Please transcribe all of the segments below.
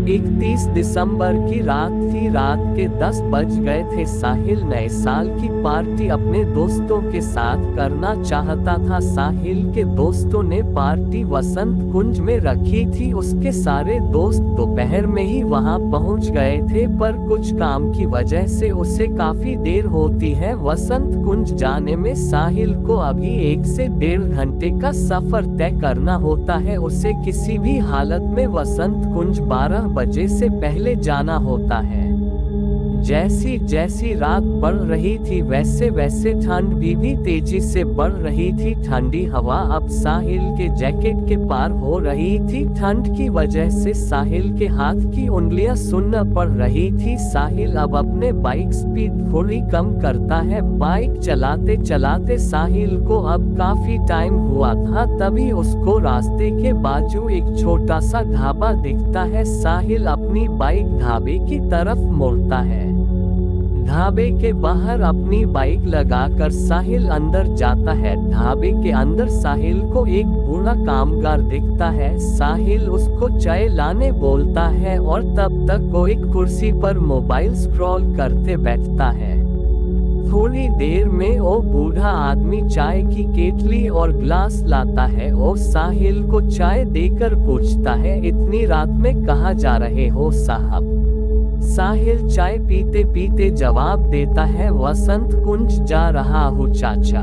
31 दिसंबर की रात थी। रात के 10 बज गए थे। साहिल नए साल की पार्टी अपने दोस्तों के साथ करना चाहता था। साहिल के दोस्तों ने पार्टी वसंत कुंज में रखी थी। उसके सारे दोस्त दोपहर में ही वहां पहुंच गए थे, पर कुछ काम की वजह से उसे काफी देर होती है वसंत कुंज जाने में। साहिल को अभी 1 से 1.5 घंटे का सफर तय करना होता है। उसे किसी भी हालत में वसंत कुंज 12 बजे से पहले जाना होता है। जैसी जैसी रात बढ़ रही थी वैसे वैसे ठंड भी तेजी से बढ़ रही थी। ठंडी हवा अब साहिल के जैकेट के पार हो रही थी। ठंड की वजह से साहिल के हाथ की उंगलियां सुन्न पड़ रही थी। साहिल अब अपने बाइक स्पीड थोड़ी कम करता है। बाइक चलाते चलाते साहिल को अब काफी टाइम हुआ था, तभी उसको रास्ते के बाजू एक छोटा सा ढाबा दिखता है। साहिल अपनी बाइक ढाबे की तरफ मोड़ता है। ढाबे के बाहर अपनी बाइक लगाकर साहिल अंदर जाता है। ढाबे के अंदर साहिल को एक बूढ़ा कामगार दिखता है। साहिल उसको चाय लाने बोलता है और तब तक वो एक कुर्सी पर मोबाइल स्क्रॉल करते बैठता है। थोड़ी देर में वो बूढ़ा आदमी चाय की केतली और ग्लास लाता है और साहिल को चाय देकर पूछता है, इतनी रात में कहाँ जा रहे हो साहब? साहिल चाय पीते पीते जवाब देता है, वसंत कुंज जा रहा हूँ चाचा।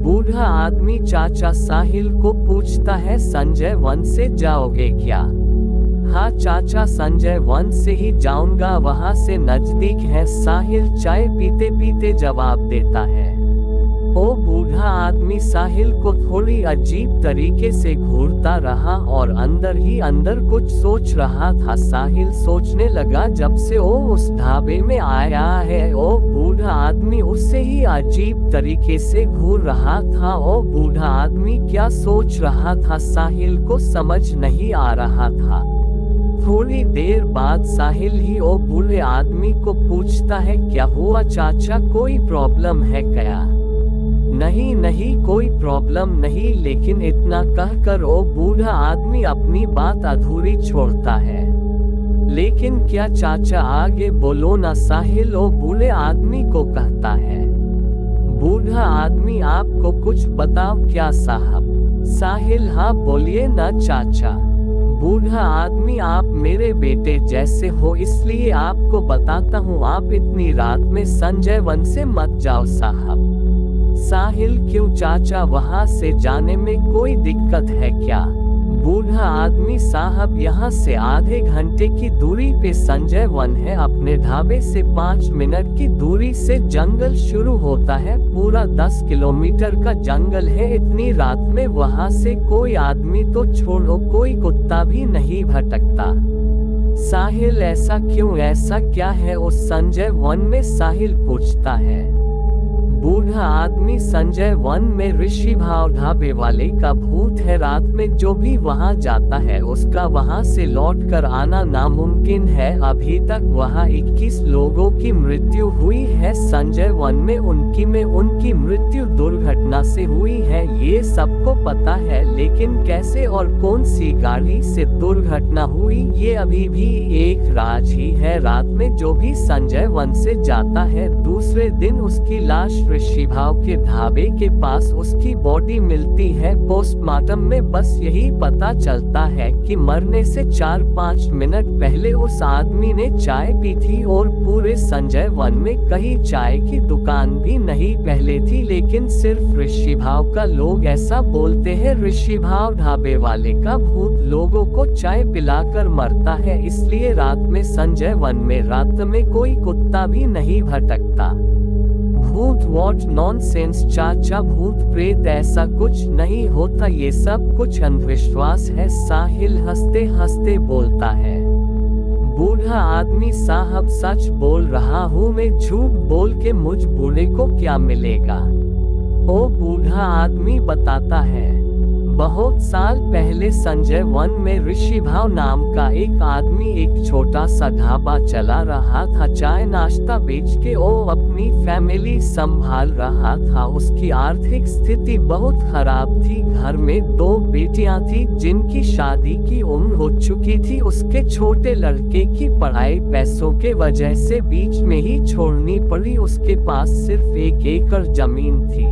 बूढ़ा आदमी चाचा साहिल को पूछता है, संजय वन से जाओगे क्या? हाँ चाचा, संजय वन से ही जाऊंगा, वहां से नजदीक है। साहिल चाय पीते पीते जवाब देता है। वो बूढ़ा आदमी साहिल को थोड़ी अजीब तरीके से घूरता रहा और अंदर ही अंदर कुछ सोच रहा था। साहिल सोचने लगा, जब से वो उस ढाबे में आया है वो बूढ़ा आदमी उससे ही अजीब तरीके से घूर रहा था। वो बूढ़ा आदमी क्या सोच रहा था साहिल को समझ नहीं आ रहा था। थोड़ी देर बाद साहिल ही वो बूढ़े आदमी को पूछता है, क्या हुआ चाचा, कोई प्रॉब्लम है क्या? नहीं नहीं, कोई प्रॉब्लम नहीं, लेकिन इतना कहकर वो बूढ़ा आदमी अपनी बात अधूरी छोड़ता है। लेकिन क्या चाचा, आगे बोलो ना, साहिल वो बूढ़े आदमी को कहता है। बूढ़ा आदमी, आपको कुछ बताओ क्या साहब? साहिल, हाँ बोलिए ना चाचा। बूढ़ा आदमी, आप मेरे बेटे जैसे हो इसलिए आपको बताता हूँ, आप इतनी रात में संजय वन से मत जाओ साहब। साहिल, क्यों चाचा, वहां से जाने में कोई दिक्कत है क्या? बूढ़ा आदमी, साहब यहाँ से आधे घंटे की दूरी पे संजय वन है। अपने ढाबे से 5 मिनट की दूरी से जंगल शुरू होता है। पूरा 10 किलोमीटर का जंगल है। इतनी रात में वहां से कोई आदमी तो छोड़ो, कोई कुत्ता भी नहीं भटकता। साहिल, ऐसा क्यों, ऐसा क्या है उस संजय वन में? साहिल पूछता है। बूढ़ा आदमी, संजय वन में ऋषि भाव ढाबे वाले का भूत है। रात में जो भी वहां जाता है उसका वहां से लौट कर आना नामुमकिन है। अभी तक वहां 21 लोगों की मृत्यु हुई है। संजय वन में उनकी मृत्यु दुर्घटना से हुई है, ये सबको पता है, लेकिन कैसे और कौन सी गाड़ी से दुर्घटना हुई ये अभी भी एक राज ही है। रात में जो भी संजय वन से जाता है, दूसरे दिन उसकी लाश ऋषि भाव के ढाबे के पास उसकी बॉडी मिलती है। पोस्टमार्टम में बस यही पता चलता है कि मरने से 4-5 मिनट पहले उस आदमी ने चाय पी थी और पूरे संजय वन में कहीं चाय की दुकान भी नहीं पहले थी, लेकिन सिर्फ ऋषि भाव का लोग ऐसा बोलते हैं। ऋषि भाव ढाबे वाले का भूत लोगों को चाय पिलाकर मरता है, इसलिए रात में संजय वन में रात में कोई कुत्ता भी नहीं भटकता। भूत वॉट नॉनसेंस चाचा, भूत प्रेत ऐसा कुछ नहीं होता, ये सब कुछ अंधविश्वास है। साहिल हंसते हंसते बोलता है। बूढ़ा आदमी, साहब सच बोल रहा हूँ मैं, झूठ बोल के मुझ बूढ़े को क्या मिलेगा? ओ बूढ़ा आदमी बताता है। बहुत साल पहले संजय वन में ऋषि भाव नाम का एक आदमी एक छोटा सा ढाबा चला रहा था। चाय नाश्ता बेच के वो अपनी फैमिली संभाल रहा था। उसकी आर्थिक स्थिति बहुत खराब थी। घर में 2 बेटियां थी जिनकी शादी की उम्र हो चुकी थी। उसके छोटे लड़के की पढ़ाई पैसों के वजह से बीच में ही छोड़नी पड़ी। उसके पास सिर्फ 1 एकड़ जमीन थी।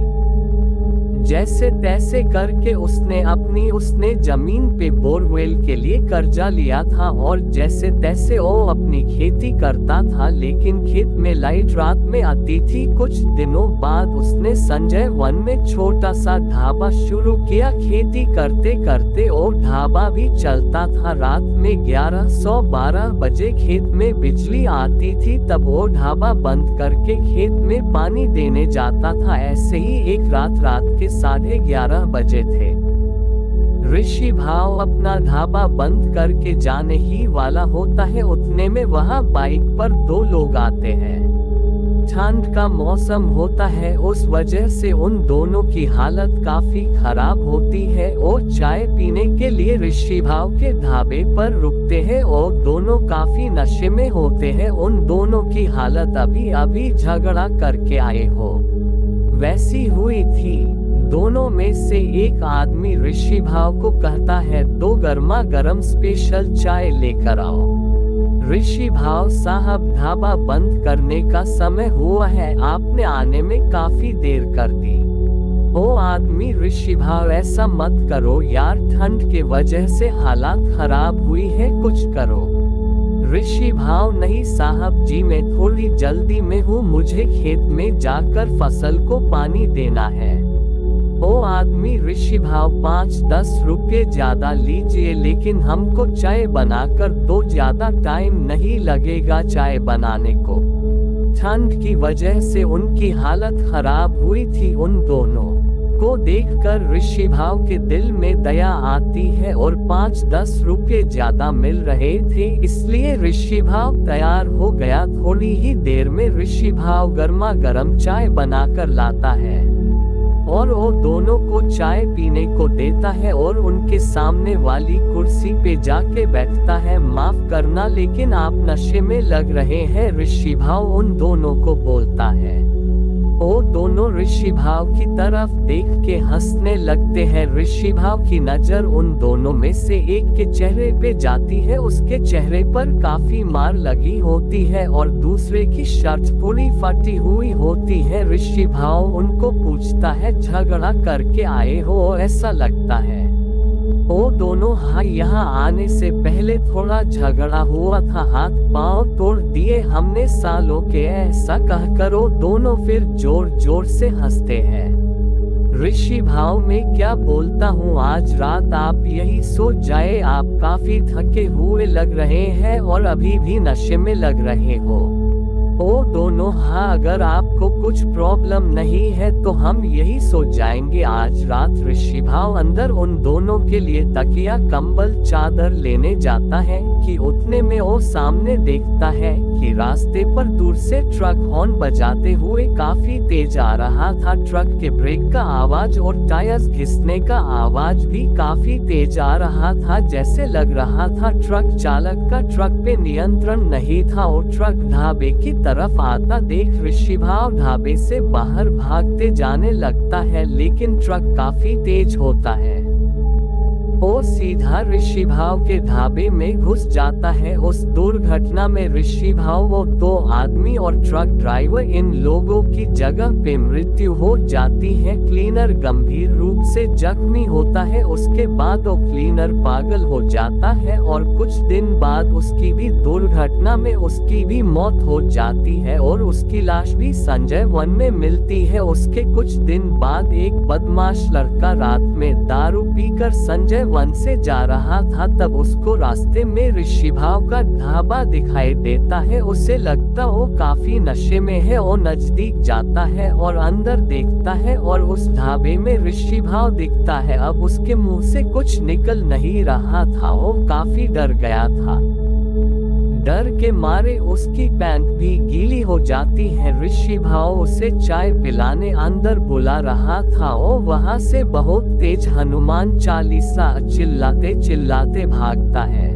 जैसे तैसे करके उसने जमीन पे बोरवेल के लिए कर्जा लिया था और जैसे तैसे वो अपनी खेती करता था। लेकिन खेत में लाइट रात में आती थी। कुछ दिनों बाद उसने संजय वन में छोटा सा ढाबा शुरू किया। खेती करते करते वो ढाबा भी चलता था। रात में 11-12 बजे खेत में बिजली आती थी। तब वो ढाबा बंद करके खेत में पानी देने जाता था। ऐसे ही एक रात के 11:30 बजे थे। ऋषि भाव अपना ढाबा बंद करके जाने ही वाला होता है। उतने में वहां बाइक पर 2 लोग आते हैं। ठंड का मौसम होता है, उस वजह से उन दोनों की हालत काफी खराब होती है। और चाय पीने के लिए ऋषि भाव के ढाबे पर रुकते हैं और दोनों काफी नशे में होते हैं। उन दोनों की हालत अभी झगड़ा करके आए हो वैसी हुई थी। दोनों में से एक आदमी ऋषि भाव को कहता है 2 गर्मा गर्म स्पेशल चाय लेकर आओ। ऋषि भाव साहब, ढाबा बंद करने का समय हुआ है, आपने आने में काफी देर कर दी। ओ आदमी, ऋषि भाव ऐसा मत करो यार, ठंड के वजह से हालात खराब हुई है, कुछ करो। ऋषि भाव, नहीं साहब जी, मैं थोड़ी जल्दी में हूँ, मुझे खेत में जाकर फसल को पानी देना है। ओ आदमी, ऋषि भाव 5-10 रुपये ज्यादा लीजिए, लेकिन हमको चाय बनाकर दो, ज्यादा टाइम नहीं लगेगा चाय बनाने को। ठंड की वजह से उनकी हालत खराब हुई थी। उन दोनों को देखकर ऋषि भाव के दिल में दया आती है और 5-10 रुपये ज्यादा मिल रहे थे, इसलिए ऋषि भाव तैयार हो गया। थोड़ी ही देर में ऋषि भाव गर्मा गर्म चाय बनाकर लाता है और वो दोनों को चाय पीने को देता है और उनके सामने वाली कुर्सी पे जाके बैठता है। माफ करना, लेकिन आप नशे में लग रहे हैं, ऋषि भाव उन दोनों को बोलता है। वो दोनों ऋषि भाव की तरफ देख के हंसने लगते हैं। ऋषि भाव की नजर उन दोनों में से एक के चेहरे पे जाती है। उसके चेहरे पर काफी मार लगी होती है और दूसरे की शर्ट थोड़ी फटी हुई होती है। ऋषि भाव उनको पूछता है, झगड़ा करके आए हो ऐसा लगता है? वो दोनों, हाँ, यहाँ आने से पहले थोड़ा झगड़ा हुआ था, हाथ पांव तोड़ दिए हमने सालों के, ऐसा कहकर वो दोनों फिर जोर जोर से हंसते हैं। ऋषि भाव, मैं क्या बोलता हूँ, आज रात आप यही सो जाए, आप काफी थके हुए लग रहे हैं और अभी भी नशे में लग रहे हो। वो दोनों, हाँ, अगर आपको कुछ प्रॉब्लम नहीं है तो हम यही सो जाएंगे आज रात। ऋषि भाव अंदर उन दोनों के लिए तकिया, कंबल, चादर लेने जाता है कि उतने में वो सामने देखता है कि रास्ते पर दूर से ट्रक हॉर्न बजाते हुए काफी तेज आ रहा था। ट्रक के ब्रेक का आवाज और टायर्स घिसने का आवाज भी काफी तेज आ रहा था। जैसे लग रहा था ट्रक चालक का ट्रक पे नियंत्रण नहीं था और ट्रक ढाबे की तरफ आता देख ऋषि भाव ढाबे से बाहर भागते जाने लगता है, लेकिन ट्रक काफी तेज होता है। वो सीधा ऋषि भाव के ढाबे में घुस जाता है। उस दुर्घटना में ऋषि भाव, वो 2 आदमी और ट्रक ड्राइवर, इन लोगों की जगह पे मृत्यु हो जाती है। क्लीनर गंभीर रूप से जख्मी होता है। उसके बाद वो क्लीनर पागल हो जाता है और कुछ दिन बाद उसकी भी दुर्घटना में उसकी भी मौत हो जाती है और उसकी लाश भी संजय वन में मिलती है। उसके कुछ दिन बाद एक बदमाश लड़का रात में दारू पीकर संजय वन से जा रहा था। तब उसको रास्ते में ऋषि भाव का ढाबा दिखाई देता है। उसे लगता वो काफी नशे में है। वो नजदीक जाता है और अंदर देखता है और उस ढाबे में ऋषि भाव दिखता है। अब उसके मुंह से कुछ निकल नहीं रहा था। वो काफी डर गया था। डर के मारे उसकी पैंट भी गीली हो जाती है। ऋषि भाव उसे चाय पिलाने अंदर बुला रहा था और वहां से बहुत तेज हनुमान चालीसा चिल्लाते चिल्लाते भागता है।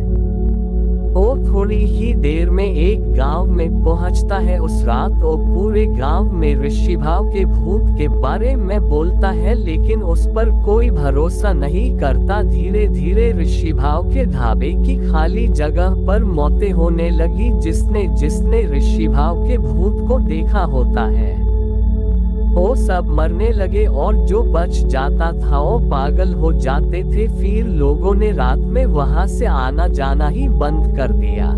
वो थोड़ी ही देर में एक गांव में पहुंचता है। उस रात वो पूरे गांव में ऋषि भाव के भूत के बारे में बोलता है, लेकिन उस पर कोई भरोसा नहीं करता। धीरे धीरे ऋषि भाव के ढाबे की खाली जगह पर मौतें होने लगी। जिसने जिसने ऋषि भाव के भूत को देखा होता है वो सब मरने लगे और जो बच जाता था वो पागल हो जाते थे। फिर लोगों ने रात में वहां से आना जाना ही बंद कर दिया।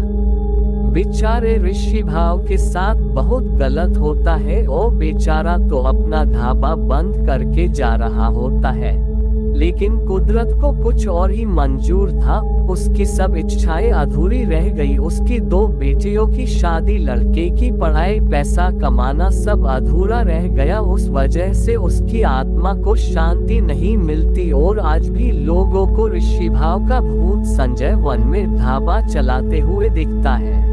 बेचारे ऋषि भाव के साथ बहुत गलत होता है और बेचारा तो अपना ढाबा बंद करके जा रहा होता है, लेकिन कुदरत को कुछ और ही मंजूर था। उसकी सब इच्छाएं अधूरी रह गई। उसकी 2 बेटियों की शादी, लड़के की पढ़ाई, पैसा कमाना सब अधूरा रह गया। उस वजह से उसकी आत्मा को शांति नहीं मिलती और आज भी लोगों को ऋषि भाव का भूत संजय वन में ढाबा चलाते हुए दिखता है।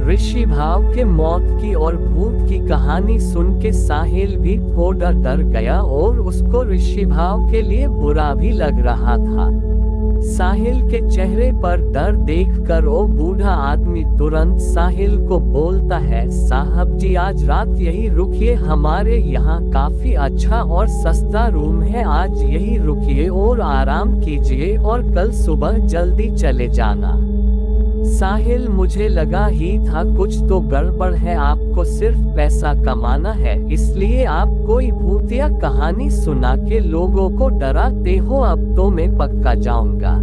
ऋषि भाव के मौत की और भूत की कहानी सुन के साहिल भी थोड़ा डर गया और उसको ऋषि भाव के लिए बुरा भी लग रहा था। साहिल के चेहरे पर डर देखकर वो बूढ़ा आदमी तुरंत साहिल को बोलता है, साहब जी आज रात यही रुकिए, हमारे यहाँ काफी अच्छा और सस्ता रूम है। आज यही रुकिए और आराम कीजिए और कल सुबह जल्दी चले जाना। साहिल, मुझे लगा ही था कुछ तो गड़बड़ है। आपको सिर्फ पैसा कमाना है, इसलिए आप कोई भूतिया कहानी सुना के लोगों को डराते हो। अब तो मैं पक्का जाऊंगा।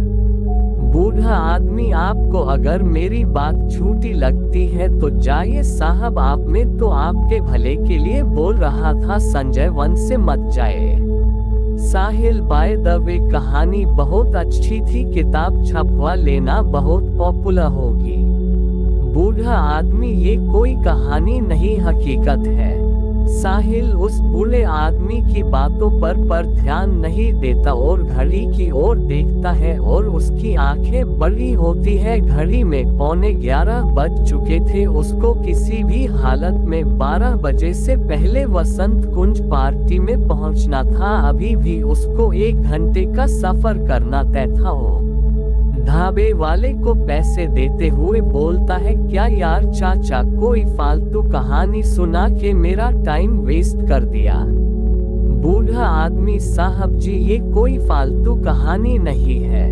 बूढ़ा आदमी, आपको अगर मेरी बात झूठी लगती है तो जाइए साहब, आप में तो आपके भले के लिए बोल रहा था, संजय वन से मत जाए। साहिल, बाय द वे कहानी बहुत अच्छी थी, किताब छपवा लेना, बहुत पॉपुलर होगी। बूढ़ा आदमी, ये कोई कहानी नहीं हकीकत है। साहिल उस बूढ़े आदमी की बातों पर ध्यान नहीं देता और घड़ी की ओर देखता है और उसकी आंखें बड़ी होती है। घड़ी में 11:15 बज चुके थे। उसको किसी भी हालत में 12 बजे से पहले वसंत कुंज पार्टी में पहुंचना था। अभी भी उसको 1 घंटे का सफर करना तय था। वो ढाबे वाले को पैसे देते हुए बोलता है, क्या यार चाचा, कोई फालतू कहानी सुना के मेरा टाइम वेस्ट कर दिया। बूढ़ा आदमी, साहब जी ये कोई फालतू कहानी नहीं है,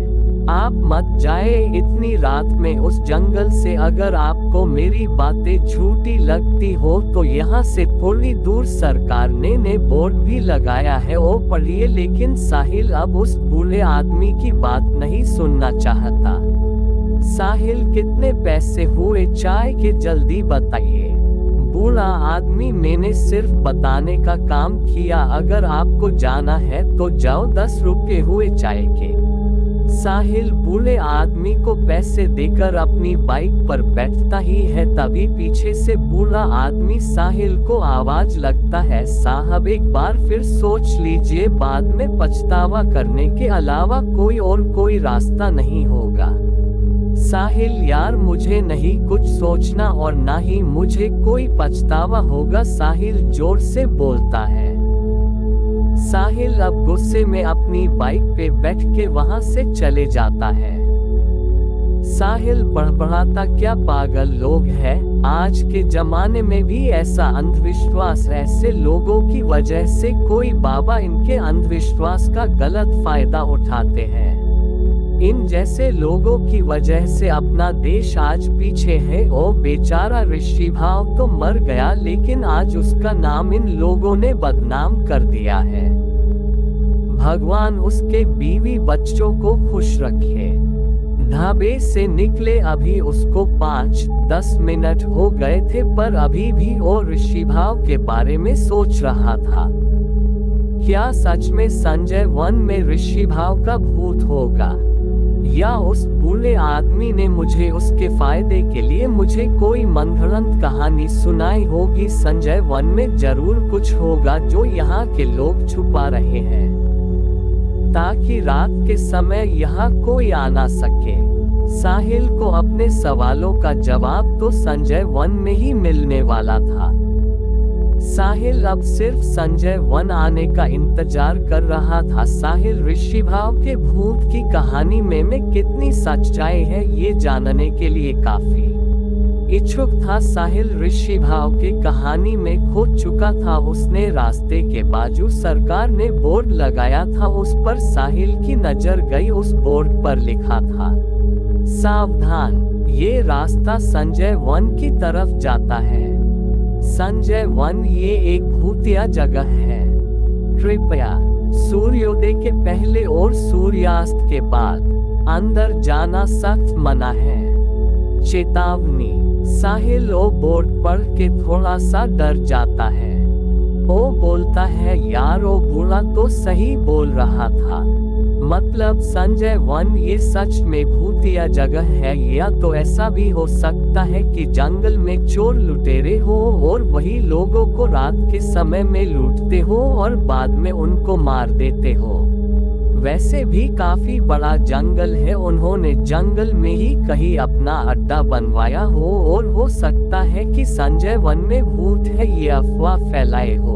आप मत जाए इतनी रात में उस जंगल से। अगर आपको मेरी बातें झूठी लगती हो तो यहाँ से थोड़ी दूर सरकार ने बोर्ड भी लगाया है, वो पढ़िए। लेकिन साहिल अब उस बूढ़े आदमी की बात नहीं सुनना चाहता। साहिल, कितने पैसे हुए चाय के, जल्दी बताइए। बूढ़ा आदमी, मैंने सिर्फ बताने का काम किया, अगर आपको जाना है तो जाओ, 10 रुपये हुए चाय के। साहिल बूढ़े आदमी को पैसे देकर अपनी बाइक पर बैठता ही है, तभी पीछे से बूढ़ा आदमी साहिल को आवाज लगता है, साहब एक बार फिर सोच लीजिए, बाद में पछतावा करने के अलावा कोई रास्ता नहीं होगा। साहिल, यार मुझे नहीं कुछ सोचना और ना ही मुझे कोई पछतावा होगा, साहिल जोर से बोलता है। साहिल अब गुस्से में अपनी बाइक पे बैठ के वहां से चले जाता है। साहिल बड़बड़ाता, क्या पागल लोग हैं, आज के जमाने में भी ऐसा अंधविश्वास, ऐसे लोगों की वजह से कोई बाबा इनके अंधविश्वास का गलत फायदा उठाते हैं। इन जैसे लोगों की वजह से अपना देश आज पीछे है। ओ बेचारा ऋषि भाव तो मर गया, लेकिन आज उसका नाम इन लोगों ने बदनाम कर दिया है। भगवान उसके बीवी बच्चों को खुश रखे। ढाबे से निकले अभी उसको 5-10 मिनट हो गए थे, पर अभी भी वो ऋषि भाव के बारे में सोच रहा था। क्या सच में संजय वन में ऋषि भाव का भूत होगा, या उस बूढ़े आदमी ने मुझे उसके फायदे के लिए मुझे कोई मनगढ़ंत कहानी सुनाई होगी। संजय वन में जरूर कुछ होगा जो यहाँ के लोग छुपा रहे हैं, ताकि रात के समय यहाँ कोई आ ना सके। साहिल को अपने सवालों का जवाब तो संजय वन में ही मिलने वाला था। साहिल अब सिर्फ संजय वन आने का इंतजार कर रहा था। साहिल ऋषिभाव के भूत की कहानी में कितनी सच्चाई है ये जानने के लिए काफी इच्छुक था। साहिल ऋषिभाव के कहानी में खो चुका था। उसने रास्ते के बाजू सरकार ने बोर्ड लगाया था, उस पर साहिल की नजर गई। उस बोर्ड पर लिखा था, सावधान, ये रास्ता संजय वन की तरफ जाता है। संजय वन ये एक भूतिया जगह है। कृपया सूर्योदय के पहले और सूर्यास्त के बाद अंदर जाना सख्त मना है। चेतावनी। साहिल ओ बोर्ड पढ़ के थोड़ा सा डर जाता है। ओ बोलता है, यार ओ बूढ़ा तो सही बोल रहा था। मतलब संजय वन ये सच में भूतिया जगह है, या तो ऐसा भी हो सकता है कि जंगल में चोर लुटेरे हो और वही लोगों को रात के समय में लूटते हो और बाद में उनको मार देते हो। वैसे भी काफी बड़ा जंगल है, उन्होंने जंगल में ही कहीं अपना अड्डा बनवाया हो और हो सकता है कि संजय वन में भूत है ये अफवाह फैलाए हो।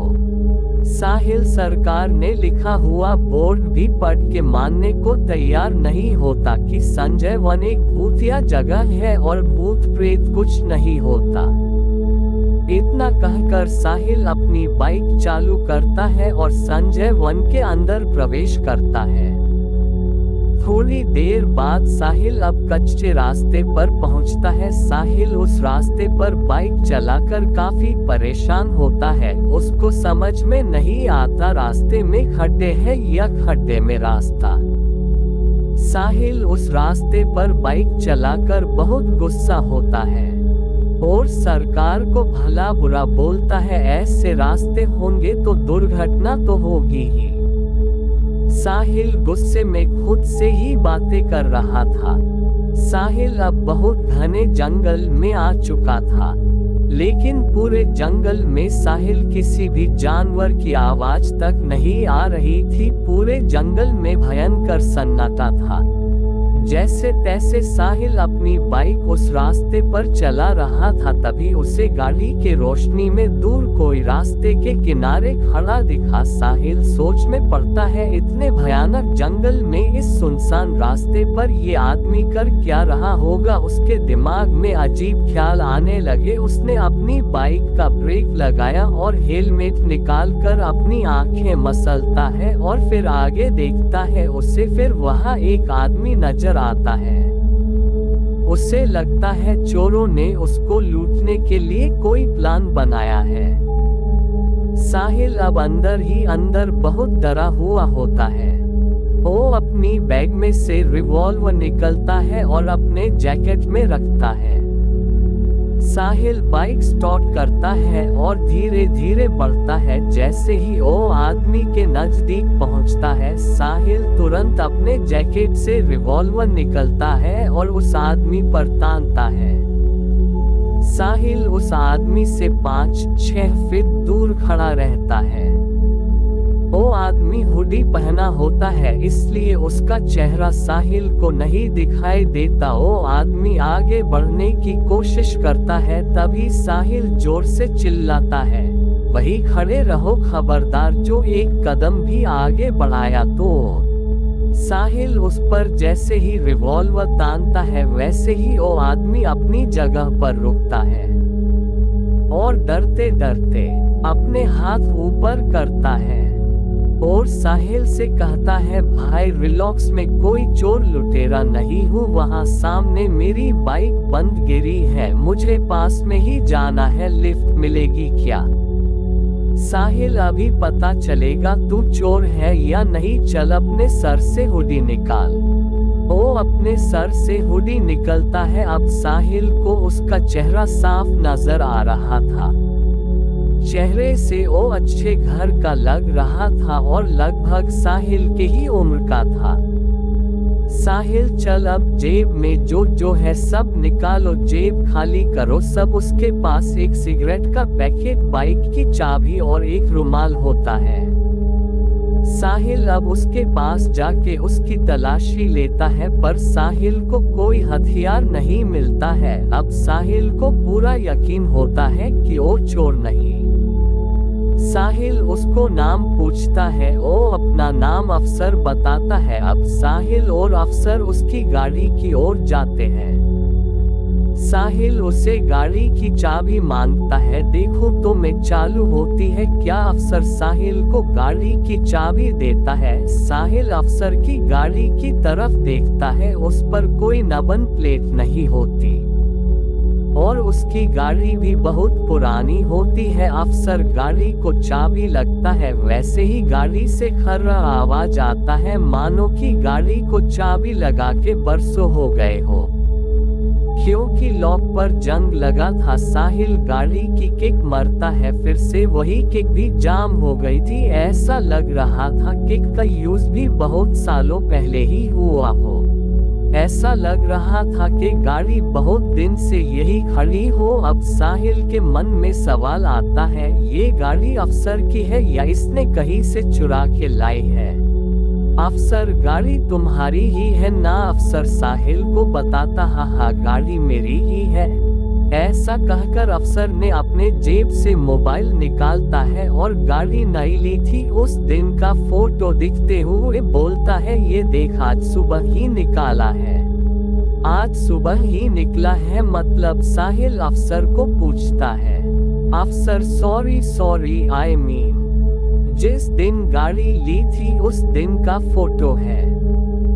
साहिल सरकार ने लिखा हुआ बोर्ड भी पढ़ के मानने को तैयार नहीं होता कि संजय वन एक भूतिया जगह है और भूत प्रेत कुछ नहीं होता। इतना कहकर साहिल अपनी बाइक चालू करता है और संजय वन के अंदर प्रवेश करता है। थोड़ी देर बाद साहिल अब कच्चे रास्ते पर पहुंचता है। साहिल उस रास्ते पर बाइक चलाकर काफी परेशान होता है। उसको समझ में नहीं आता रास्ते में खड्डे हैं या खड्डे में रास्ता। साहिल उस रास्ते पर बाइक चलाकर बहुत गुस्सा होता है और सरकार को भला बुरा बोलता है, ऐसे रास्ते होंगे तो दुर्घटना तो होगी ही। साहिल गुस्से में खुद से ही बातें कर रहा था। साहिल अब बहुत घने जंगल में आ चुका था, लेकिन पूरे जंगल में साहिल किसी भी जानवर की आवाज तक नहीं आ रही थी। पूरे जंगल में भयंकर सन्नाटा था। जैसे तैसे साहिल अपनी बाइक उस रास्ते पर चला रहा था, तभी उसे गाड़ी के रोशनी में दूर कोई रास्ते के किनारे खड़ा दिखा। साहिल सोच में पड़ता है, इतने भयानक जंगल में इस सुनसान रास्ते पर ये आदमी कर क्या रहा होगा। उसके दिमाग में अजीब ख्याल आने लगे। उसने अपनी बाइक का ब्रेक लगाया और हेलमेट निकालकर अपनी आंखें मसलता है और फिर आगे देखता है। उसे फिर वहां एक आदमी नजर आता है। उसे लगता है चोरों ने उसको लूटने के लिए कोई प्लान बनाया है। साहिल अब अंदर ही अंदर बहुत डरा हुआ होता है। वो अपनी बैग में से रिवॉल्वर निकलता है और अपने जैकेट में रखता है। साहिल बाइक स्टार्ट करता है और धीरे धीरे बढ़ता है। जैसे ही वो आदमी के नजदीक पहुंचता है, साहिल तुरंत अपने जैकेट से रिवॉल्वर निकलता है और उस आदमी पर तानता है। साहिल उस आदमी से 5-6 फीट दूर खड़ा रहता है। वो आदमी हुडी पहना होता है, इसलिए उसका चेहरा साहिल को नहीं दिखाई देता। वो आदमी आगे बढ़ने की कोशिश करता है, तभी साहिल जोर से चिल्लाता है, वही खड़े रहो खबरदार। जो एक कदम भी आगे बढ़ाया तो साहिल उस पर जैसे ही रिवॉल्वर तानता है, वैसे ही वो आदमी अपनी जगह पर रुकता है और डरते डरते अपने हाथ ऊपर करता है और साहिल से कहता है, भाई रिलैक्स, में कोई चोर लुटेरा नहीं हूँ। वहाँ सामने मेरी बाइक बंद गिरी है, मुझे पास में ही जाना है, लिफ्ट मिलेगी क्या? साहिल, अभी पता चलेगा तू चोर है या नहीं। चल अपने सर से हुडी निकाल। वो अपने सर से हुडी निकलता है। अब साहिल को उसका चेहरा साफ नजर आ रहा था। चेहरे से वो अच्छे घर का लग रहा था और लगभग साहिल के ही उम्र का था। साहिल, चल अब जेब में जो है सब निकालो, जेब खाली करो सब। उसके पास एक सिगरेट का पैकेट, बाइक की चाबी और एक रुमाल होता है। साहिल अब उसके पास जाके उसकी तलाशी लेता है, पर साहिल को कोई हथियार नहीं मिलता है। अब साहिल को पूरा यकीन होता है कि वो चोर नहीं। साहिल उसको नाम पूछता है, वो अपना नाम अफसर बताता है। अब साहिल और अफसर उसकी गाड़ी की ओर जाते हैं। साहिल उसे गाड़ी की चाबी मांगता है, देखो तो मैं चालू होती है क्या। अफसर साहिल को गाड़ी की चाबी देता है। साहिल अफसर की गाड़ी की तरफ देखता है, उस पर कोई नंबर प्लेट नहीं होती और उसकी गाड़ी भी बहुत पुरानी होती है। अफसर गाड़ी को चाबी लगता है, वैसे ही गाड़ी से खर्रा आवाज आता है, मानो कि गाड़ी को चाबी लगा के बरसों हो गए हो, क्योंकि लॉक पर जंग लगा था। साहिल गाड़ी की किक मारता है, फिर से वही किक भी जाम हो गई थी। ऐसा लग रहा था किक का यूज भी बहुत सालों पहले ही हुआ हो। ऐसा लग रहा था कि गाड़ी बहुत दिन से यही खड़ी हो। अब साहिल के मन में सवाल आता है, ये गाड़ी अफसर की है या इसने कहीं से चुरा के लाई है। अफसर गाड़ी तुम्हारी ही है ना? अफसर साहिल को बताता, हाँ गाड़ी मेरी ही है। ऐसा कहकर अफसर ने अपने जेब से मोबाइल निकालता है और गाड़ी नई ली थी उस दिन का फोटो दिखते हुए बोलता है, ये देख आज सुबह ही निकाला है। आज सुबह ही निकला है मतलब? साहिल अफसर को पूछता है। अफसर सॉरी आई मीन जिस दिन गाड़ी ली थी उस दिन का फोटो है।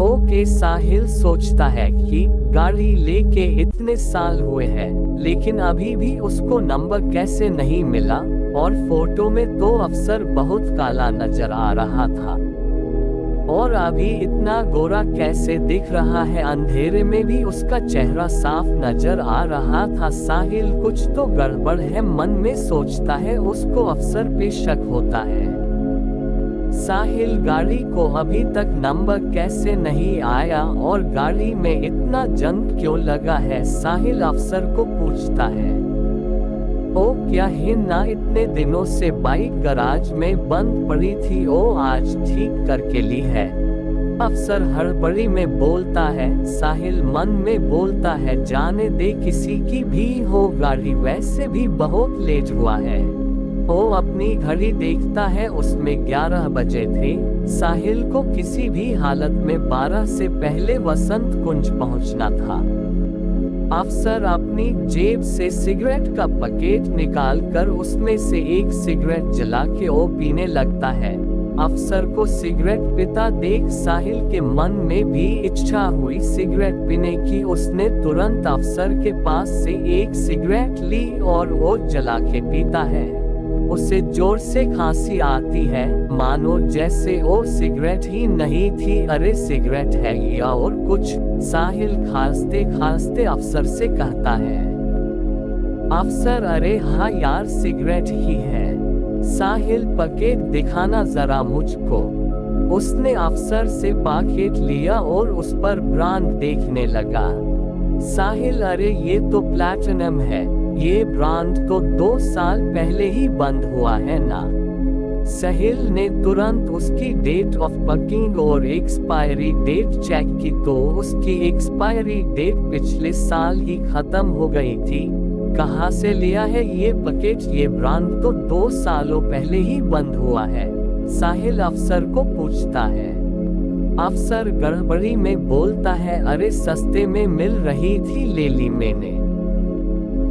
ओके, साहिल सोचता है कि गाड़ी लेके इतने साल हुए हैं, लेकिन अभी भी उसको नंबर कैसे नहीं मिला, और फोटो में तो अफसर बहुत काला नजर आ रहा था और अभी इतना गोरा कैसे दिख रहा है? अंधेरे में भी उसका चेहरा साफ नजर आ रहा था। साहिल कुछ तो गड़बड़ है मन में सोचता है, उसको अफसर पे शक होता है। साहिल गाड़ी को अभी तक नंबर कैसे नहीं आया और गाड़ी में इतना जंग क्यों लगा है? साहिल अफसर को पूछता है। ओ क्या है ना, इतने दिनों से बाइक गराज में बंद पड़ी थी, ओ आज ठीक करके ली है। अफसर हड़बड़ी में बोलता है। साहिल मन में बोलता है, जाने दे किसी की भी हो गाड़ी, वैसे भी बहुत लेट हुआ है। वो अपनी घड़ी देखता है, उसमें 11 बजे थे। साहिल को किसी भी हालत में 12 से पहले वसंत कुंज पहुंचना था। अफसर अपनी जेब से सिगरेट का पैकेट निकालकर उसमें से एक सिगरेट जला के वो पीने लगता है। अफसर को सिगरेट पीता देख साहिल के मन में भी इच्छा हुई सिगरेट पीने की। उसने तुरंत अफसर के पास से एक सिगरेट ली और वो जला के पीता है। उसे जोर से खांसी आती है, मानो जैसे वो सिगरेट ही नहीं थी। अरे सिगरेट है या और कुछ? साहिल खांसते खांसते अफसर से कहता है। अफसर अरे हाँ यार सिगरेट ही है। साहिल पैकेट दिखाना जरा मुझको। उसने अफसर से पैकेट लिया और उस पर ब्रांड देखने लगा। साहिल अरे ये तो प्लैटिनम है, ये ब्रांड तो 2 साल पहले ही बंद हुआ है ना। साहिल ने तुरंत उसकी डेट ऑफ पैकिंग और एक्सपायरी डेट चेक की तो उसकी एक्सपायरी डेट पिछले साल ही खत्म हो गई थी। कहाँ से लिया है ये पैकेट? ये ब्रांड तो 2 सालों पहले ही बंद हुआ है। साहिल अफसर को पूछता है। अफसर गड़बड़ी में बोलता है, अरे सस्ते में मिल रही थी ले ली मैंने।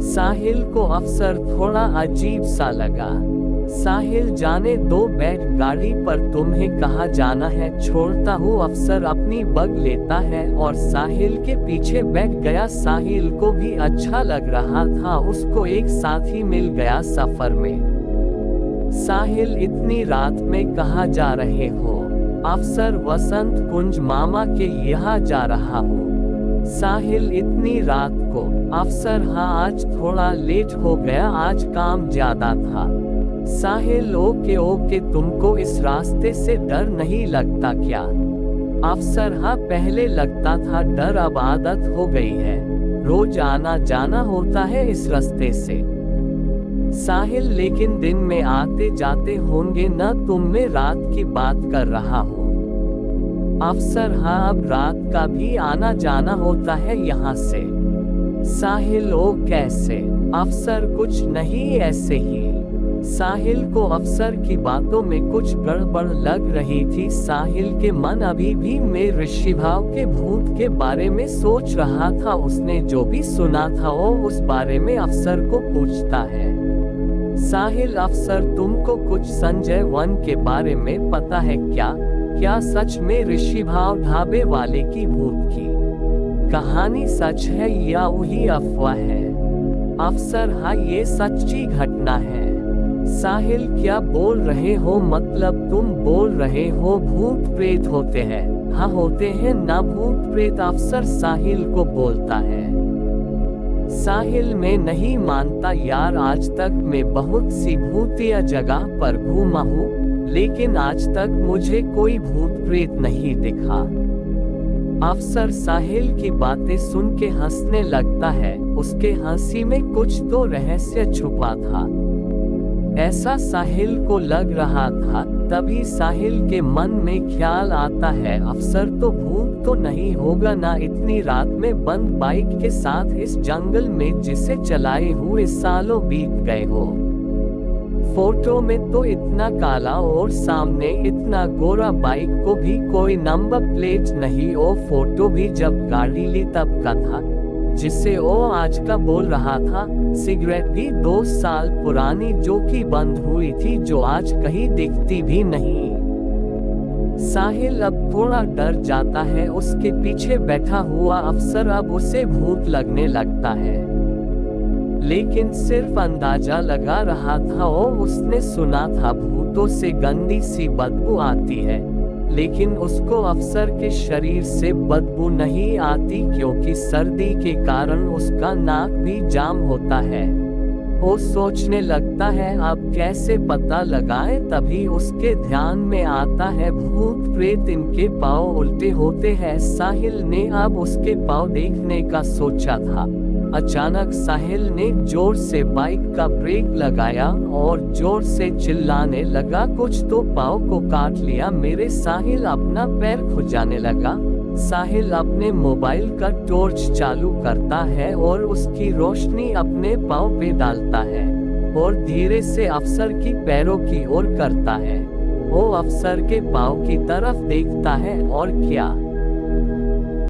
साहिल को अफसर थोड़ा अजीब सा लगा। साहिल जाने दो, बैठ गाड़ी पर, तुम्हें कहाँ जाना है? छोड़ता हूँ। अफसर अपनी बग लेता है और साहिल के पीछे बैठ गया। साहिल को भी अच्छा लग रहा था, उसको एक साथी मिल गया सफर में। साहिल इतनी रात में कहाँ जा रहे हो? अफसर वसंत कुंज मामा के यहाँ जा रहा हूँ। साहिल इतनी रात को? अफसर हाँ आज थोड़ा लेट हो गया, आज काम ज्यादा था। साहिल ओके तुमको इस रास्ते से डर नहीं लगता क्या? अफसर हाँ पहले लगता था डर, अब आदत हो गई है, रोज आना जाना होता है इस रास्ते से। साहिल लेकिन दिन में आते जाते होंगे न, तुम में रात की बात कर रहा हूँ। अफसर हाँ, अब रात का भी आना जाना होता है यहाँ से। साहिल ओ कैसे? अफसर कुछ नहीं, ऐसे ही। साहिल को अफसर की बातों में कुछ गड़बड़ लग रही थी। साहिल के मन अभी भी में ऋषिभाव के भूत के बारे में सोच रहा था। उसने जो भी सुना था वो उस बारे में अफसर को पूछता है। साहिल अफसर, तुमको कुछ संजय वन के बारे में पता है क्या? क्या सच में ऋषिभाव ढाबे वाले की भूत की कहानी सच है या वही अफवाह है? अफसर हाँ, ये सच्ची घटना है। साहिल क्या बोल रहे हो? मतलब तुम बोल रहे हो भूत प्रेत होते हैं? हाँ होते हैं ना भूत प्रेत, अफसर साहिल को बोलता है। साहिल मैं नहीं मानता यार, आज तक मैं बहुत सी भूतिया जगह पर घूमा हूँ, लेकिन आज तक मुझे कोई भूत प्रेत नहीं दिखा। अफसर साहिल की बातें सुन के हंसने लगता है। उसके हंसी में कुछ तो रहस्य छुपा था, ऐसा साहिल को लग रहा था। तभी साहिल के मन में ख्याल आता है, अफसर तो भूत तो नहीं होगा ना इतनी रात में बंद बाइक के साथ इस जंगल में, जिसे चलाए हुए सालों बीत गए हो। फोटो में तो इतना काला और सामने इतना गोरा, बाइक को भी कोई नंबर प्लेट नहीं। ओ फोटो भी जब गाड़ी ली तब का था, जिसे वो आज का बोल रहा था। सिगरेट भी 2 साल पुरानी, जो कि बंद हुई थी, जो आज कहीं दिखती भी नहीं। साहिल अब थोड़ा डर जाता है। उसके पीछे बैठा हुआ अफसर अब उसे भूत लगने लगता है, लेकिन सिर्फ अंदाजा लगा रहा था। और उसने सुना था भूतों से गंदी सी बदबू आती है, लेकिन उसको अफसर के शरीर से बदबू नहीं आती, क्योंकि सर्दी के कारण उसका नाक भी जाम होता है। वो सोचने लगता है अब कैसे पता लगाए। तभी उसके ध्यान में आता है भूत प्रेत इनके पाँव उल्टे होते हैं। साहिल ने अब उसके पाँव देखने का सोचा था। अचानक साहिल ने जोर से बाइक का ब्रेक लगाया और जोर से चिल्लाने लगा, कुछ तो पाँव को काट लिया मेरे। साहिल अपना पैर खुजाने लगा। साहिल अपने मोबाइल का टॉर्च चालू करता है और उसकी रोशनी अपने पाँव पे डालता है और धीरे से अफसर की पैरों की ओर करता है। वो अफसर के पाँव की तरफ देखता है और क्या